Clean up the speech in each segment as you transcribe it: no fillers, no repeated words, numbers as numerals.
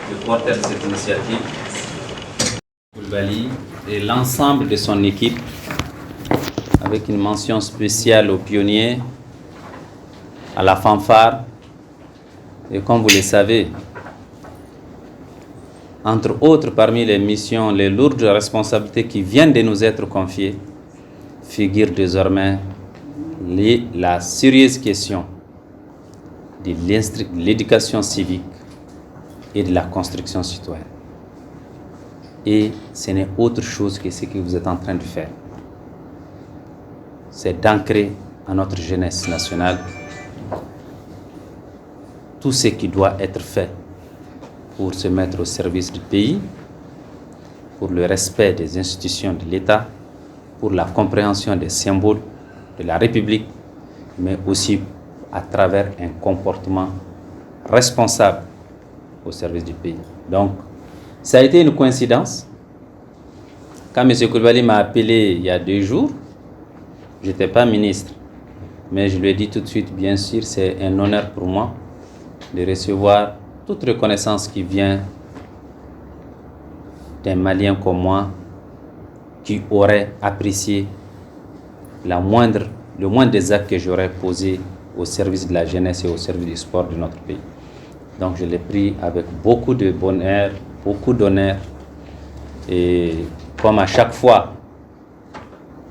le porteur de cette initiative, Coulibaly, et l'ensemble de son équipe, avec une mention spéciale aux pionniers, à la fanfare. Et comme vous le savez, entre autres, parmi les missions, les lourdes responsabilités qui viennent de nous être confiées, figure désormais la sérieuse question de l'éducation civique et de la construction citoyenne. Et ce n'est autre chose que ce que vous êtes en train de faire. C'est d'ancrer à notre jeunesse nationale tout ce qui doit être fait pour se mettre au service du pays, pour le respect des institutions de l'État, pour la compréhension des symboles de la République, mais aussi à travers un comportement responsable au service du pays. Donc, ça a été une coïncidence. Quand M. Coulibaly m'a appelé il y a 2 jours, je n'étais pas ministre, mais je lui ai dit tout de suite, bien sûr, c'est un honneur pour moi de recevoir toute reconnaissance qui vient d'un Malien comme moi qui aurait apprécié le moindre des actes que j'aurais posés au service de la jeunesse et au service du sport de notre pays. Donc je l'ai pris avec beaucoup de bonheur, beaucoup d'honneur, et comme à chaque fois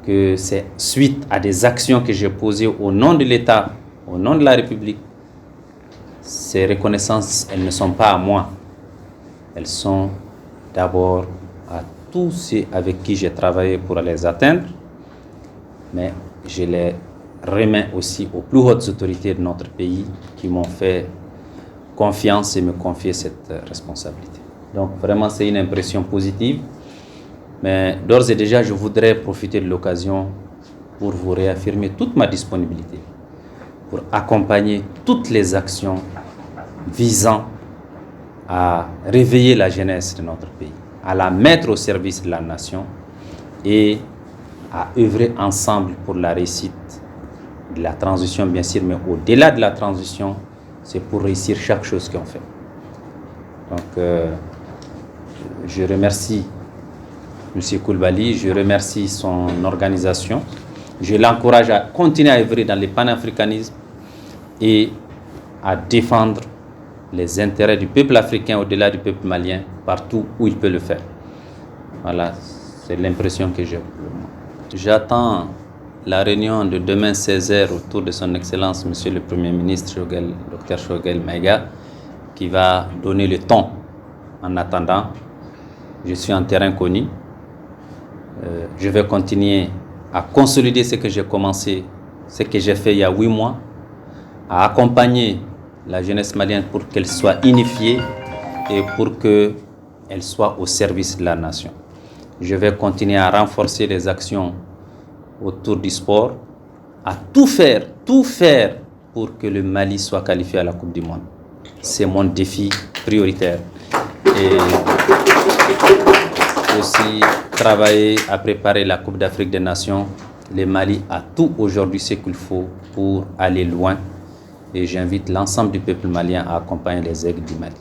que c'est suite à des actions que j'ai posées au nom de l'État, au nom de la République, ces reconnaissances, elles ne sont pas à moi. Elles sont d'abord à tous ceux avec qui j'ai travaillé pour les atteindre, mais je les remets aussi aux plus hautes autorités de notre pays qui m'ont fait confiance et me confier cette responsabilité. Donc vraiment, c'est une impression positive. Mais d'ores et déjà, je voudrais profiter de l'occasion pour vous réaffirmer toute ma disponibilité pour accompagner toutes les actions visant à réveiller la jeunesse de notre pays, à la mettre au service de la nation et à œuvrer ensemble pour la réussite de la transition, bien sûr, mais au-delà de la transition, c'est pour réussir chaque chose qu'on fait. Donc, je remercie M. Coulibaly, je remercie son organisation, je l'encourage à continuer à œuvrer dans le panafricanisme et à défendre les intérêts du peuple africain au-delà du peuple malien, partout où il peut le faire. Voilà, c'est l'impression que j'ai. J'attends la réunion de demain 16h autour de son Excellence, Monsieur le Premier ministre, Dr Choguel Maïga, qui va donner le ton. En attendant, je suis en terrain connu. Je vais continuer à consolider ce que j'ai commencé, ce que j'ai fait il y a 8 mois, à accompagner la jeunesse malienne pour qu'elle soit unifiée et pour qu'elle soit au service de la nation. Je vais continuer à renforcer les actions autour du sport, à tout faire pour que le Mali soit qualifié à la Coupe du Monde. C'est mon défi prioritaire. Et aussi travailler à préparer la Coupe d'Afrique des Nations. Le Mali a tout aujourd'hui ce qu'il faut pour aller loin. Et j'invite l'ensemble du peuple malien à accompagner les aigles du Mali.